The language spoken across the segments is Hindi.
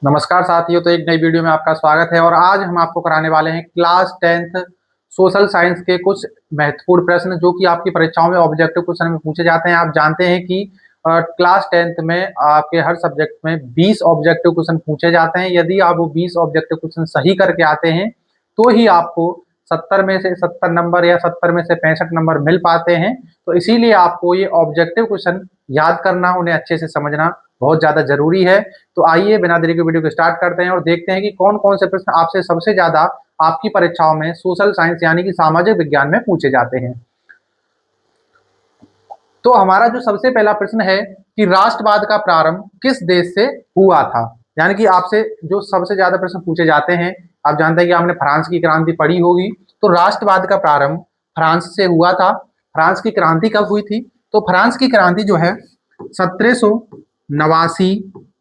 नमस्कार साथियों। तो एक नई वीडियो में आपका स्वागत है और आज हम आपको कराने वाले हैं क्लास 10th सोशल साइंस के कुछ महत्वपूर्ण प्रश्न जो कि आपकी परीक्षाओं में ऑब्जेक्टिव क्वेश्चन में पूछे जाते हैं। आप जानते हैं कि क्लास 10th में आपके हर सब्जेक्ट में 20 ऑब्जेक्टिव क्वेश्चन पूछे जाते हैं। यदि आप वो 20 ऑब्जेक्टिव क्वेश्चन सही करके आते हैं तो ही आपको 70 में से 70 नंबर या 70 में से 65 नंबर मिल पाते हैं। तो इसीलिए आपको ये ऑब्जेक्टिव क्वेश्चन याद करना, उन्हें अच्छे से समझना बहुत ज्यादा जरूरी है। तो आइए बिना देरी के वीडियो को स्टार्ट करते हैं और देखते हैं कि कौन कौन से प्रश्न आपसे सबसे ज्यादा आपकी परीक्षाओं में सोशल साइंस यानी कि सामाजिक विज्ञान में पूछे जाते हैं। तो हमारा जो सबसे पहला प्रश्न है कि राष्ट्रवाद का प्रारंभ किस देश से हुआ था। यानी कि आपसे जो सबसे ज्यादा प्रश्न पूछे जाते हैं, आप जानते हैं कि आपने फ्रांस की क्रांति पढ़ी होगी। तो राष्ट्रवाद का प्रारंभ फ्रांस से हुआ था। फ्रांस की क्रांति कब हुई थी? तो फ्रांस की क्रांति जो है 1789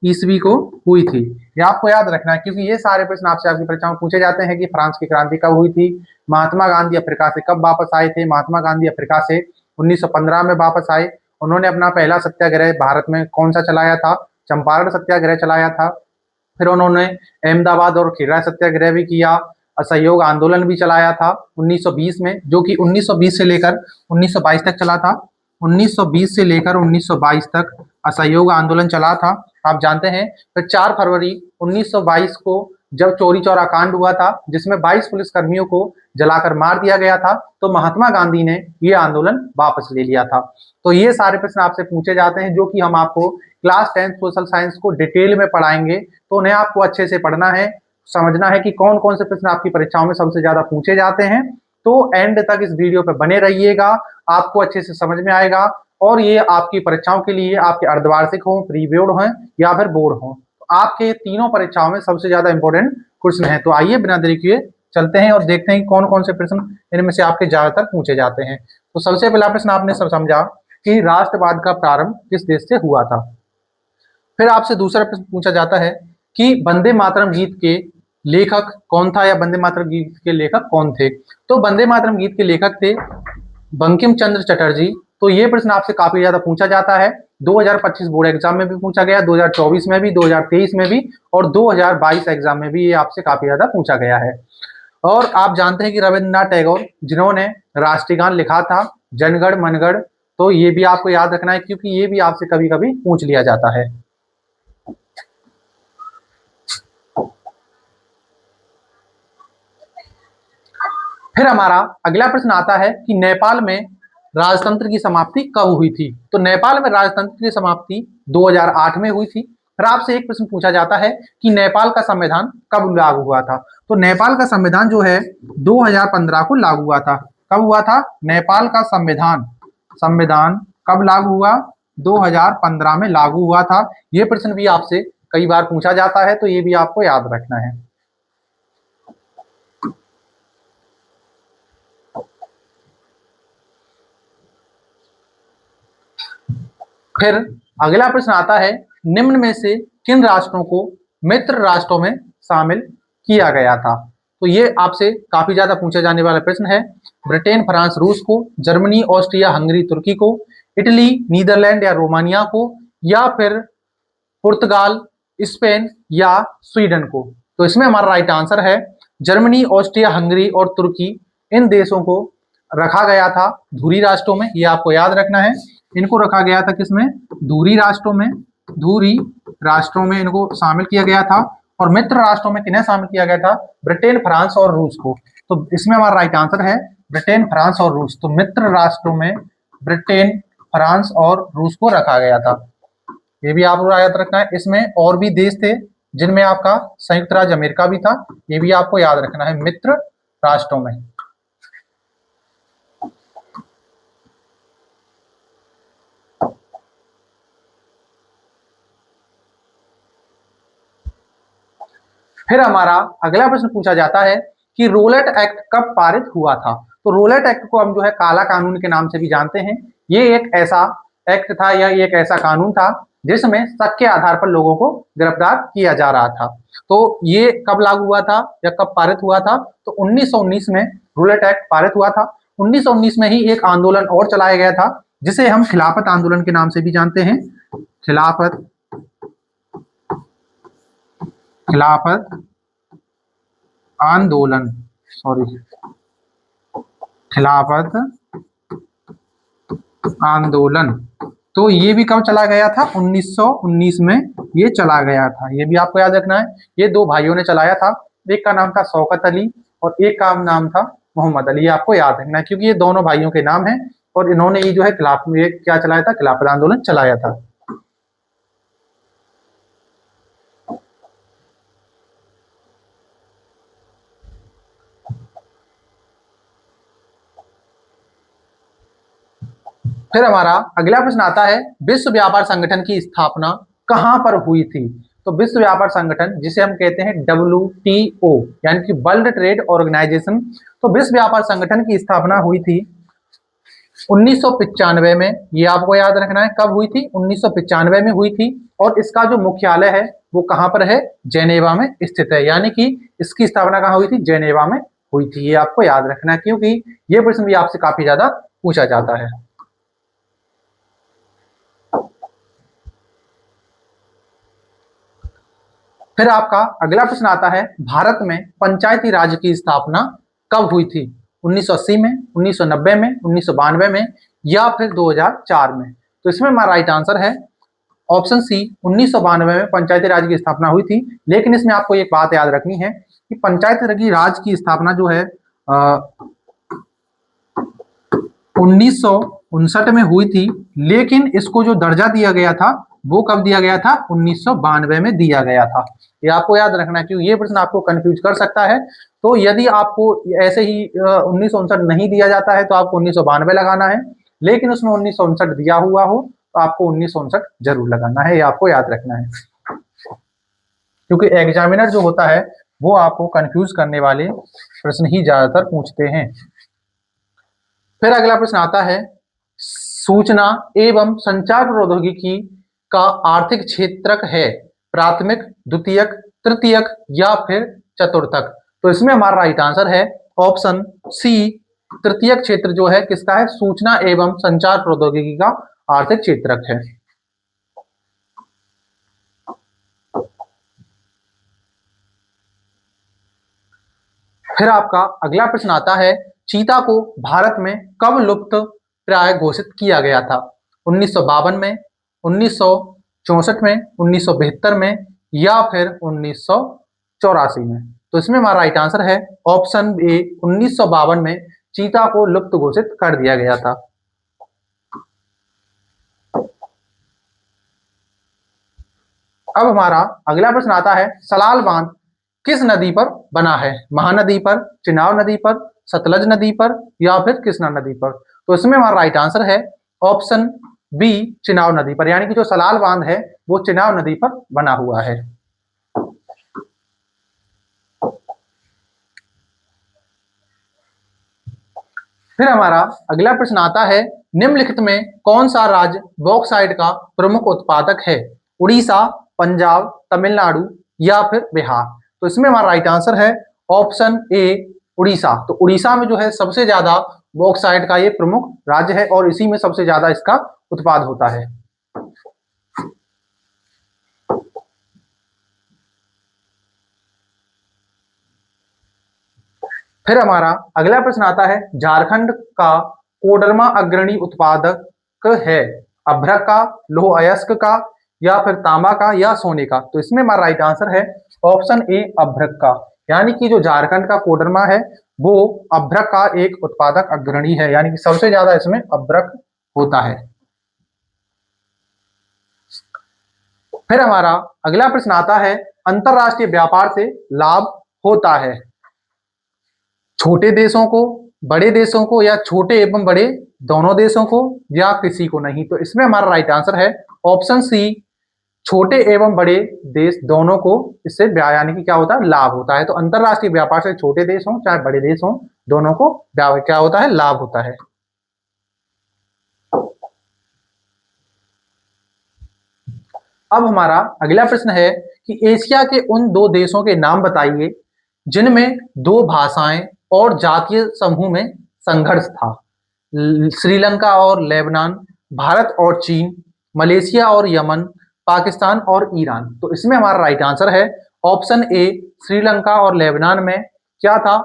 ईस्वी को हुई थी। ये आपको याद रखना है क्योंकि ये सारे प्रश्न आपसे आपकी परीक्षा में पूछे जाते हैं कि फ्रांस की क्रांति कब हुई थी, महात्मा गांधी अफ्रीका से कब वापस आए थे। महात्मा गांधी अफ्रीका से 1915 में वापस आए। उन्होंने अपना पहला सत्याग्रह भारत में कौन सा चलाया था? चंपारण सत्याग्रह चलाया था। फिर उन्होंने अहमदाबाद और खीरा सत्याग्रह भी किया। असहयोग आंदोलन भी चलाया था 1920 में, जो कि 1920 से लेकर 1922 तक चला था। 1920 से लेकर 1922 तक असहयोग आंदोलन चला था, आप जानते हैं। फिर 4 फरवरी 1922 को जब चौरी चौरा कांड हुआ था जिसमें 22 पुलिसकर्मियों को जलाकर मार दिया गया था, तो महात्मा गांधी ने ये आंदोलन वापस ले लिया था। तो ये सारे प्रश्न आपसे पूछे जाते हैं जो कि हम आपको क्लास 10 सोशल साइंस को डिटेल में पढ़ाएंगे। तो उन्हें आपको अच्छे से पढ़ना है, समझना है कि कौन कौन से प्रश्न आपकी परीक्षाओं में सबसे ज्यादा पूछे जाते हैं। तो एंड तक इस वीडियो पे बने रहिएगा, आपको अच्छे से समझ में आएगा। और ये आपकी परीक्षाओं के लिए, आपके अर्धवार्षिक हो, प्री बोर्ड हो या फिर बोर्ड हो, तो आपके तीनों परीक्षाओं में सबसे ज्यादा इंपॉर्टेंट क्वेश्चन है। तो आइए बिना देरी किए चलते हैं और देखते हैं कि कौन कौन से प्रश्न इनमें से आपके ज्यादातर पूछे जाते हैं। तो सबसे पहला प्रश्न आपने सब समझा कि राष्ट्रवाद का प्रारंभ किस देश से हुआ था। फिर आपसे दूसरा प्रश्न पूछा जाता है कि वंदे मातरम गीत के लेखक कौन था या वंदे मातरम गीत के लेखक कौन थे। तो वंदे मातरम गीत के लेखक थे बंकिम चंद्र चटर्जी। तो ये प्रश्न आपसे काफी ज्यादा पूछा जाता है। 2025 बोर्ड एग्जाम में भी पूछा गया, 2024 में भी, 2023 में भी और 2022 एग्जाम में भी ये आपसे काफी ज्यादा पूछा गया है। और आप जानते हैं कि रविंद्रनाथ टैगोर जिन्होंने राष्ट्रीय गान लिखा था जनगण मनगढ़, तो ये भी आपको याद रखना है क्योंकि ये भी आपसे कभी कभी पूछ लिया जाता है। फिर हमारा अगला प्रश्न आता है कि नेपाल में राजतंत्र की समाप्ति कब हुई थी। तो नेपाल में राजतंत्र की समाप्ति 2008 में हुई थी। फिर आपसे एक प्रश्न पूछा जाता है कि नेपाल का संविधान कब लागू हुआ था। तो नेपाल का संविधान जो है 2015 को लागू हुआ था। कब हुआ था नेपाल का संविधान? संविधान कब लागू हुआ? 2015 में लागू हुआ था। ये प्रश्न भी आपसे कई बार पूछा जाता है, तो ये भी आपको याद रखना है। फिर अगला प्रश्न आता है निम्न में से किन राष्ट्रों को मित्र राष्ट्रों में शामिल किया गया था। तो ये आपसे काफी ज्यादा पूछे जाने वाला प्रश्न है। ब्रिटेन फ्रांस रूस को, जर्मनी ऑस्ट्रिया हंगरी तुर्की को, इटली नीदरलैंड या रोमानिया को, या फिर पुर्तगाल स्पेन या स्वीडन को। तो इसमें हमारा राइट आंसर है जर्मनी ऑस्ट्रिया हंगरी और तुर्की। इन देशों को रखा गया था धुरी राष्ट्रों में, ये आपको याद रखना है। इनको रखा गया था किसमें? धुरी राष्ट्रों में। धुरी राष्ट्रों में इनको शामिल किया गया था। और मित्र राष्ट्रों में किन्हें शामिल किया गया था? ब्रिटेन फ्रांस और रूस को। तो इसमें हमारा राइट आंसर है ब्रिटेन फ्रांस और रूस। तो मित्र राष्ट्रों में ब्रिटेन फ्रांस और रूस को रखा गया था। ये भी आपको याद रखना है। इसमें और भी देश थे जिनमें आपका संयुक्त राज्य अमेरिका भी था, ये भी आपको याद रखना है मित्र राष्ट्रों में। फिर हमारा अगला प्रश्न पूछा जाता है कि रोलेट एक्ट कब पारित हुआ था। तो रोलेट एक्ट को हम जो है काला कानून के नाम से भी जानते हैं। ये एक ऐसा एक्ट था या एक ऐसा कानून था जिसमें शक के आधार पर लोगों को गिरफ्तार किया जा रहा था। तो ये कब लागू हुआ था या कब पारित हुआ था? तो 1919 में रूलेट एक्ट पारित हुआ था। 1919 में ही एक आंदोलन और चलाया गया था जिसे हम खिलाफत आंदोलन के नाम से भी जानते हैं। खिलाफत खिलाफत आंदोलन, सॉरी, खिलाफत आंदोलन। तो ये भी कब चला गया था? 1919 में ये चला गया था। ये भी आपको याद रखना है। ये दो भाइयों ने चलाया था, एक का नाम था शौकत अली और एक का नाम था मोहम्मद अली। ये आपको याद रखना है क्योंकि ये दोनों भाइयों के नाम हैं और इन्होंने ये जो है खिलाफ ये क्या चलाया था? खिलाफत आंदोलन चलाया था। फिर हमारा अगला प्रश्न आता है, विश्व व्यापार संगठन की स्थापना कहां पर हुई थी? तो विश्व व्यापार संगठन, जिसे हम कहते हैं WTO, यानी कि वर्ल्ड ट्रेड ऑर्गेनाइजेशन, तो विश्व व्यापार संगठन की स्थापना हुई थी 1995 में। ये आपको याद रखना है, कब हुई थी? 1995 में हुई थी। और इसका जो मुख्यालय है वो कहां पर है? जेनेवा में स्थित है। यानी कि इसकी स्थापना कहां हुई थी? जेनेवा में हुई थी। ये आपको याद रखना है क्योंकि ये प्रश्न भी आपसे काफी ज्यादा पूछा जाता है। फिर आपका अगला प्रश्न आता है, भारत में पंचायती राज की स्थापना कब हुई थी? 1980 में, 1990 में, 1992 में या फिर 2004 में? तो इसमें हमारा राइट आंसर है ऑप्शन सी, 1992 में पंचायती राज की स्थापना हुई थी। लेकिन इसमें आपको एक बात याद रखनी है कि पंचायती राज की स्थापना जो है 1959 में हुई थी, लेकिन इसको जो दर्जा दिया गया था वो कब दिया गया था? 1992 में दिया गया था। ये आपको याद रखना है क्योंकि ये प्रश्न आपको कंफ्यूज कर सकता है। तो यदि आपको ऐसे ही 1959 नहीं दिया जाता है तो आपको 1992 लगाना है, लेकिन उसमें 1959 दिया हुआ हो तो आपको 1959 जरूर लगाना है। ये आपको याद रखना है क्योंकि एग्जामिनर जो होता है वो आपको कंफ्यूज करने वाले प्रश्न ही ज्यादातर पूछते हैं। फिर अगला प्रश्न आता है, सूचना एवं संचार प्रौद्योगिकी का आर्थिक क्षेत्रक है प्राथमिक, द्वितीयक, तृतीयक या फिर चतुर्थक? तो इसमें हमारा राइट आंसर है ऑप्शन सी, तृतीयक क्षेत्र जो है किसका है? सूचना एवं संचार प्रौद्योगिकी का आर्थिक क्षेत्रक है। फिर आपका अगला प्रश्न आता है, चीता को भारत में कब लुप्त प्राय घोषित किया गया था? 1952 में, 1964 में, 1972 में या फिर 1984 में? तो इसमें हमारा राइट आंसर है ऑप्शन ए, 1952 में चीता को लुप्त घोषित कर दिया गया था। अब हमारा अगला प्रश्न आता है, सलाल बांध किस नदी पर बना है? महानदी पर, चिनाब नदी पर, सतलज नदी पर या फिर कृष्णा नदी पर? तो इसमें हमारा राइट आंसर है ऑप्शन बी, चिनाब नदी पर। यानी कि जो सलाल बांध है वो चिनाब नदी पर बना हुआ है। फिर हमारा अगला प्रश्न आता है, निम्नलिखित में कौन सा राज्य बॉक्साइट का प्रमुख उत्पादक है? उड़ीसा, पंजाब, तमिलनाडु या फिर बिहार? तो इसमें हमारा राइट आंसर है ऑप्शन ए, उड़ीसा। तो उड़ीसा में जो है सबसे ज्यादा बॉक्साइट का ये प्रमुख राज्य है और इसी में सबसे ज्यादा इसका उत्पाद होता है। फिर हमारा अगला प्रश्न आता है, झारखंड का कोडरमा अग्रणी उत्पादक है अभ्रक का, लौह अयस्क का या फिर तांबा का या सोने का? तो इसमें हमारा राइट आंसर है ऑप्शन ए, अभ्रक का। यानी कि जो झारखंड का कोडरमा है वो अभ्रक का एक उत्पादक अग्रणी है, यानी कि सबसे ज्यादा इसमें अभ्रक होता है। फिर हमारा अगला प्रश्न आता है, अंतरराष्ट्रीय व्यापार से लाभ होता है छोटे देशों को, बड़े देशों को या छोटे एवं बड़े दोनों देशों को या किसी को नहीं? तो इसमें हमारा राइट आंसर है ऑप्शन सी, छोटे एवं बड़े देश दोनों को इससे यानी कि क्या होता है? लाभ होता है। तो अंतरराष्ट्रीय व्यापार से छोटे देश हों चाहे बड़े देश हों, दोनों को क्या होता है? लाभ होता है। अब हमारा अगला प्रश्न है कि एशिया के उन दो देशों के नाम बताइए जिनमें दो भाषाएं और जातीय समूह में संघर्ष था। श्रीलंका और लेबनान, भारत और चीन, मलेशिया और यमन, पाकिस्तान और ईरान? तो इसमें हमारा राइट आंसर है ऑप्शन ए श्रीलंका और लेबनान में क्या था,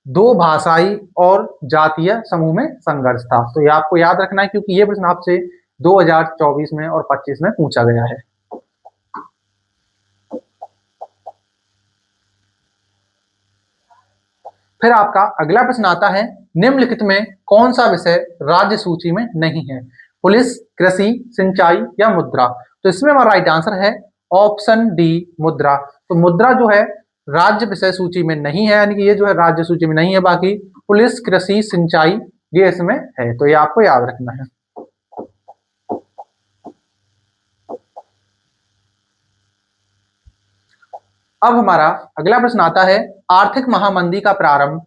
दो भाषाई और जातीय समूह में संघर्ष था। तो ये आपको याद रखना है क्योंकि ये प्रश्न आपसे 2024 में और 25 में पूछा गया है। फिर आपका अगला प्रश्न आता है, निम्नलिखित में कौन सा विषय राज्य सूची में नहीं है, पुलिस, कृषि, सिंचाई या मुद्रा। तो इसमें हमारा राइट आंसर है ऑप्शन डी मुद्रा। तो मुद्रा जो है राज्य विषय सूची में नहीं है, यानी कि ये जो है राज्य सूची में नहीं है। बाकी पुलिस, कृषि, सिंचाई ये इसमें है, तो ये आपको याद रखना है। अब हमारा अगला प्रश्न आता है, आर्थिक महामंदी का प्रारंभ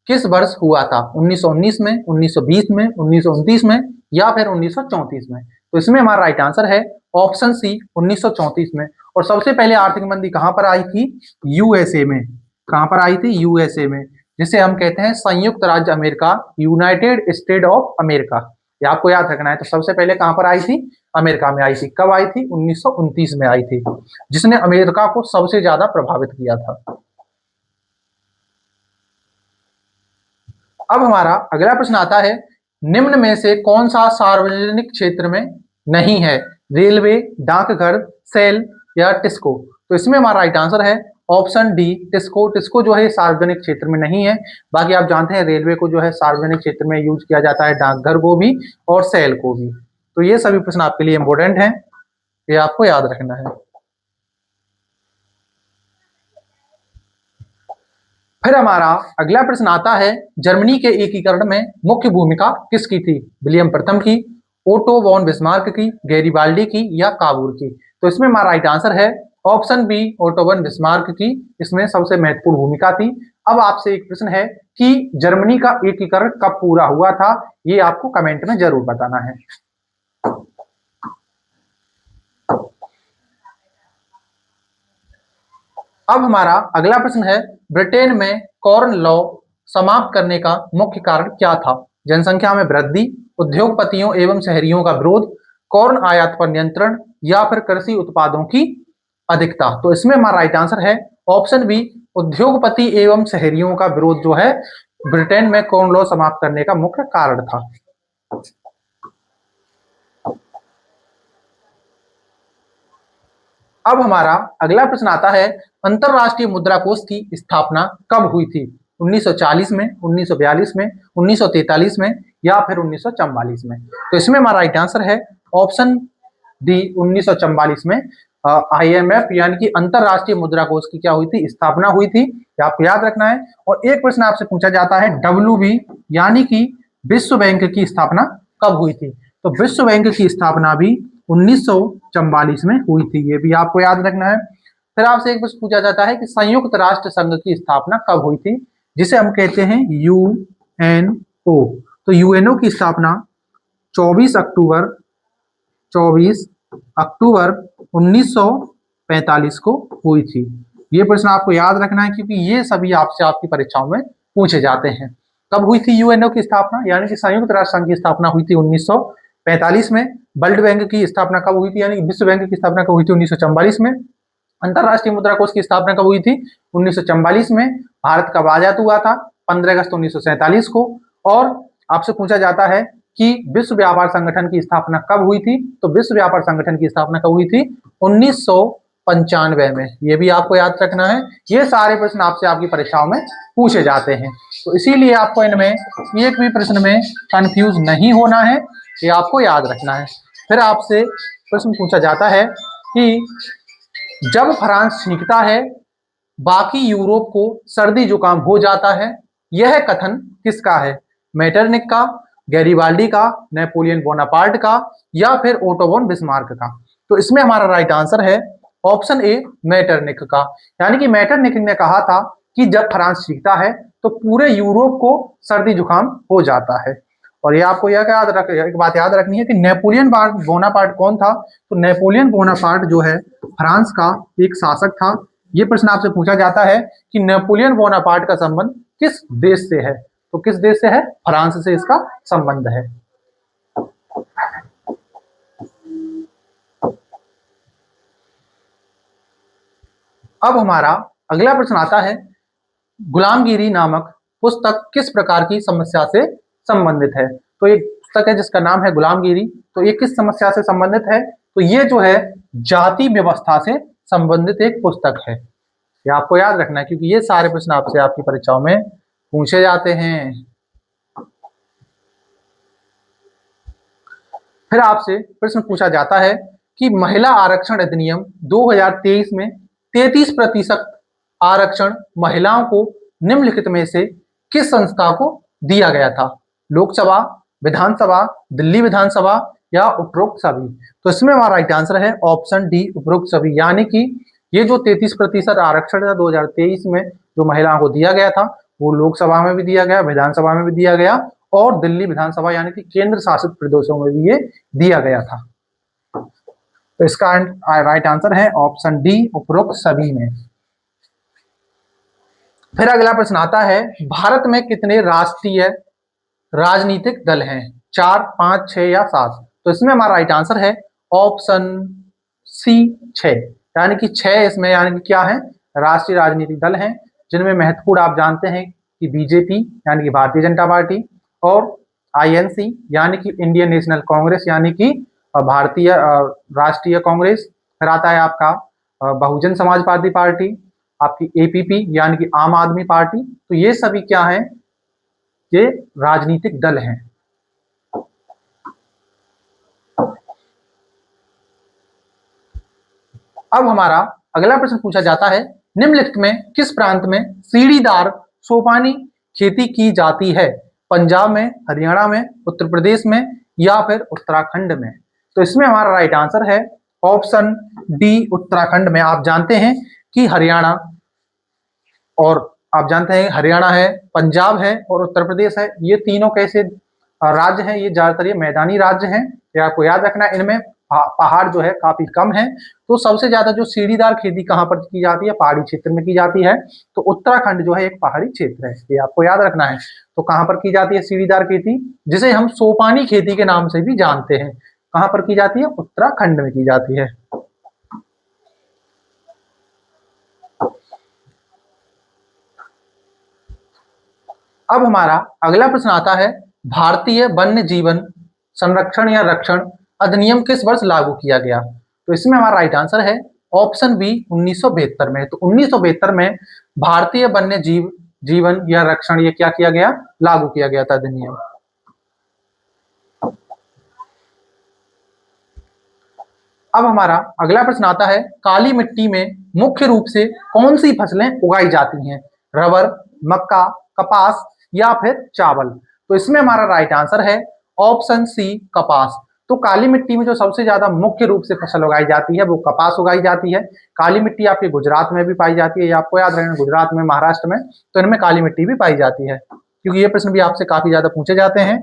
किस वर्ष हुआ था, 1919 में, 1920 में, 1929 में या फिर 1934 में। तो इसमें हमारा राइट आंसर है ऑप्शन सी 1934 में। और सबसे पहले आर्थिक मंदी कहां पर आई थी, यूएसए में। कहां पर आई थी, यूएसए में, जिसे हम कहते हैं संयुक्त राज्य America, United state of America. ये आपको याद रखना है। तो सबसे पहले कहां पर आई थी, अमेरिका में आई थी। कब आई थी, 1929 में आई थी, जिसने अमेरिका को सबसे ज्यादा प्रभावित किया था। अब हमारा अगला प्रश्न आता है, निम्न में से कौन सा सार्वजनिक क्षेत्र में नहीं है, रेलवे, डाकघर, सेल या टिस्को। तो इसमें हमारा राइट आंसर है ऑप्शन डी टिस्को। टिस्को जो है सार्वजनिक क्षेत्र में नहीं है। बाकी आप जानते हैं रेलवे को जो है सार्वजनिक क्षेत्र में यूज किया जाता है, डाकघर को भी और सेल को भी। तो ये सभी प्रश्न आपके लिए इंपॉर्टेंट हैं, ये आपको याद रखना है। फिर हमारा अगला प्रश्न आता है, जर्मनी के एकीकरण में मुख्य भूमिका किसकी थी, विलियम प्रथम की, ओटो वॉन बिस्मार्क की, गैरिबाल्डी की या काबूल की। तो इसमें हमारा राइट आंसर है option B Otto von Bismarck की। इसमें सबसे महत्वपूर्ण भूमिका थी। अब आपसे एक प्रश्न है कि जर्मनी का एकीकरण कब पूरा हुआ था, ये आपको कमेंट में जरूर बताना है। अब हमारा अगला प्रश्न है, ब्रिटेन में कॉर्न लॉ समाप्त करने का मुख्य कारण क्या था, जनसंख्या में वृद्धि, उद्योगपतियों एवं शहरियों का विरोध, कॉर्न आयात पर नियंत्रण या फिर कृषि उत्पादों की अधिकता। तो इसमें हमारा राइट आंसर है ऑप्शन बी उद्योगपति एवं शहरियों का विरोध जो है ब्रिटेन में कॉर्न लॉ समाप्त करने का मुख्य कारण था। अब हमारा अगला प्रश्न आता है, अंतरराष्ट्रीय मुद्रा कोष की स्थापना कब हुई थी, 1940 में, 1942 में, 1943 में या फिर 1944 में। तो इसमें हमारा राइट आंसर है ऑप्शन डी 1944 में। आईएमएफ यानी कि अंतरराष्ट्रीय मुद्रा कोष की क्या हुई थी, स्थापना हुई थी, आपको याद रखना है। और एक प्रश्न आपसे पूछा जाता है, डब्ल्यूबी यानी कि विश्व बैंक की स्थापना कब हुई थी। तो विश्व बैंक की स्थापना भी 1944 में हुई थी, ये भी आपको याद रखना है। फिर आपसे एक प्रश्न पूछा जाता है कि संयुक्त राष्ट्र संघ की स्थापना कब हुई थी, जिसे हम कहते हैं यूएनओ। तो यूएनओ की स्थापना 24 अक्टूबर 1945 को हुई थी। ये प्रश्न आपको याद रखना है क्योंकि ये सभी आपसे आपकी परीक्षाओं में पूछे जाते हैं। कब हुई थी यूएनओ की स्थापना, यानी कि संयुक्त राष्ट्र संघ की स्थापना हुई थी 1945 में। वर्ल्ड बैंक की स्थापना कब हुई थी, यानी कि विश्व बैंक की स्थापना कब हुई थी, 1944 में। अंतरराष्ट्रीय मुद्रा कोष की स्थापना कब हुई थी, 1944 में। भारत कब आजाद हुआ था, 15 अगस्त 1947 को। और आपसे पूछा जाता है कि विश्व व्यापार संगठन की स्थापना कब हुई थी, तो विश्व व्यापार संगठन की स्थापना कब हुई थी, 1995 में। ये भी आपको याद रखना है। ये सारे प्रश्न आपसे आपकी परीक्षाओं में पूछे जाते हैं, तो इसीलिए आपको इनमें एक भी प्रश्न में कंफ्यूज नहीं होना है, ये आपको याद रखना है। फिर आपसे प्रश्न पूछा जाता है कि जब फ्रांस छींकता है बाकी यूरोप को सर्दी जुकाम हो जाता है, यह कथन किसका है, मेटरनिक का, गैरिबाल्डी का, नेपोलियन बोनापार्ट का या फिर ओटो वॉन बिस्मार्क का। तो इसमें हमारा राइट आंसर है ऑप्शन ए मेटरनिक का। यानी कि मेटरनिक ने कहा था कि जब फ्रांस छींकता है तो पूरे यूरोप को सर्दी जुकाम हो जाता है। और ये आपको एक बात याद रखनी है कि नेपोलियन बोनापार्ट कौन था। तो नेपोलियन बोनापार्ट जो है फ्रांस का एक शासक था। ये प्रश्न आपसे पूछा जाता है कि नेपोलियन बोनापार्ट का संबंध किस देश से है, तो किस देश से है, फ्रांस से इसका संबंध है। अब हमारा अगला प्रश्न आता है, गुलामगिरी नामक पुस्तक किस प्रकार की समस्या से संबंधित है? तो एक पुस्तक है जिसका नाम है गुलामगिरी, तो ये किस समस्या से संबंधित है? तो ये जो है जाति व्यवस्था से संबंधित एक पुस्तक है। ये आपको याद रखना है क्योंकि ये सारे प्रश्न आपसे आपकी परीक्षाओं में पूछे जाते हैं। फिर आपसे प्रश्न पूछा जाता है कि महिला आरक्षण अधिनियम 2023 में 33% आरक्षण महिलाओं को निम्नलिखित में से किस संस्था को दिया गया था? लोकसभा, विधानसभा, दिल्ली विधानसभा या उपरोक्त सभी? तो इसमें हमारा राइट आंसर है ऑप्शन डी, उपरोक्त सभी। यानी कि ये जो 33% आरक्षण था 2023 में जो महिलाओं को दिया गया था, वो लोकसभा में भी दिया गया, विधानसभा में भी दिया गया और दिल्ली विधानसभा यानी कि केंद्र शासित प्रदेशों में भी ये दिया गया था। तो इसका राइट आंसर है ऑप्शन डी, उपरोक्त सभी में। फिर अगला प्रश्न आता है, भारत में कितने राष्ट्रीय राजनीतिक दल हैं? 4, 5, 6 या 7? तो इसमें हमारा राइट आंसर है ऑप्शन सी, 6। यानी कि 6 इसमें यानी कि क्या है, राष्ट्रीय राजनीतिक दल हैं, जिनमें महत्वपूर्ण आप जानते हैं कि बीजेपी यानी कि भारतीय जनता पार्टी और आईएनसी यानी कि इंडियन नेशनल कांग्रेस यानी कि भारतीय राष्ट्रीय कांग्रेस। फिर आता है आपका बहुजन समाजवादी पार्टी, आपकी एपीपी यानी कि आम आदमी पार्टी। तो ये सभी क्या हैं, ये राजनीतिक दल हैं। अब हमारा अगला प्रश्न पूछा जाता है, निम्नलिखित में किस प्रांत में सीढ़ीदार सोपानी खेती की जाती है? पंजाब में, हरियाणा में, उत्तर प्रदेश में या फिर उत्तराखंड में? तो इसमें हमारा राइट आंसर है ऑप्शन डी, उत्तराखंड में। आप जानते हैं कि हरियाणा और आप जानते हैं हरियाणा है, पंजाब है और उत्तर प्रदेश है, ये तीनों कैसे राज्य हैं? ये ज्यादातर ये मैदानी राज्य हैं। ये आपको याद रखना है, इनमें पहाड़ जो है काफी कम है। तो सबसे ज्यादा जो सीढ़ीदार खेती कहाँ पर की जाती है? पहाड़ी क्षेत्र में की जाती है। तो उत्तराखंड जो है एक पहाड़ी क्षेत्र है, ये आपको याद रखना है। तो कहाँ पर की जाती है सीढ़ीदार खेती, जिसे हम सोपानी खेती के नाम से भी जानते हैं? कहाँ पर की जाती है? उत्तराखंड में की जाती है। अब हमारा अगला प्रश्न आता है, भारतीय वन्य जीवन संरक्षण या रक्षण अधिनियम किस वर्ष लागू किया गया? तो इसमें हमारा राइट आंसर है ऑप्शन बी, 1972 में। तो 1972 में भारतीय वन्य जीवन या रक्षण ये क्या किया गया? लागू किया गया था अधिनियम। अब हमारा अगला प्रश्न आता है, काली मिट्टी में मुख्य रूप से कौन सी फसलें उगाई जाती हैं? रबर, मक्का, कपास या फिर चावल? तो इसमें हमारा राइट आंसर है ऑप्शन सी, कपास। तो काली मिट्टी में जो सबसे ज्यादा मुख्य रूप से फसल उगाई जाती है वो कपास उगाई जाती है। काली मिट्टी आपके गुजरात में भी पाई जाती है, ये आपको याद रखना, गुजरात में, महाराष्ट्र में, तो इनमें काली मिट्टी भी पाई जाती है, क्योंकि ये प्रश्न भी आपसे काफी ज्यादा पूछे जाते हैं।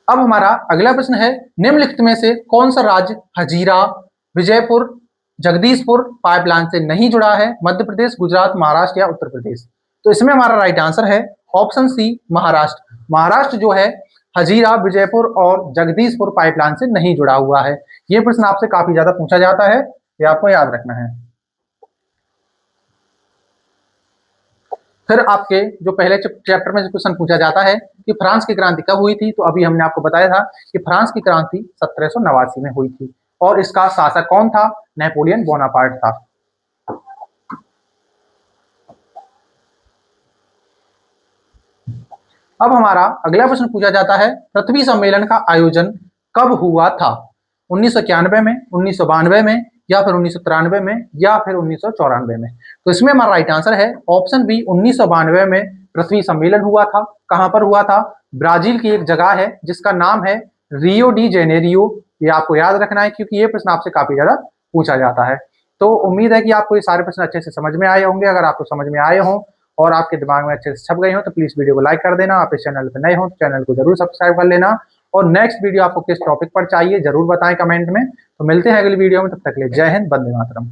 अब हमारा अगला प्रश्न है, निम्नलिखित में से कौन सा राज्य हजीरा, विजयपुर, जगदीशपुर पाइपलाइन से नहीं जुड़ा है? मध्य प्रदेश, गुजरात, महाराष्ट्र या उत्तर प्रदेश? तो इसमें हमारा राइट आंसर है ऑप्शन सी, महाराष्ट्र। महाराष्ट्र जो है हजीरा, विजयपुर और जगदीशपुर पाइपलाइन से नहीं जुड़ा हुआ है। ये प्रश्न आपसे काफी ज्यादा पूछा जाता है, ये आपको याद रखना है। फिर आपके जो पहले चैप्टर में क्वेश्चन पूछा जाता है कि फ्रांस की क्रांति कब हुई थी? तो अभी हमने आपको बताया था कि फ्रांस की क्रांति 1789 में हुई थी और इसका शासक कौन था? नेपोलियन बोनापार्ट था। अब हमारा अगला प्रश्न पूछा जाता है, पृथ्वी सम्मेलन का आयोजन कब हुआ था? 1991 में, 1992 में या फिर 1993 में या फिर 1994 में? तो इसमें हमारा राइट आंसर है ऑप्शन बी, 1992 में पृथ्वी सम्मेलन हुआ था। कहां पर हुआ था? ब्राजील की एक जगह है जिसका नाम है रियो डी जेनेरियो। ये आपको याद रखना है क्योंकि ये प्रश्न आपसे काफी ज्यादा पूछा जाता है। तो उम्मीद है कि आपको ये सारे प्रश्न अच्छे से समझ में आए होंगे। अगर आपको समझ में आए हों और आपके दिमाग में अच्छे से छप गए हो तो प्लीज वीडियो को लाइक कर देना। आप इस चैनल पर नए हो तो चैनल को जरूर सब्सक्राइब कर लेना और नेक्स्ट वीडियो आपको किस टॉपिक पर चाहिए जरूर बताएं कमेंट में। तो मिलते हैं अगली वीडियो में, तब तक के लिए जय हिंद, वंदे मातरम।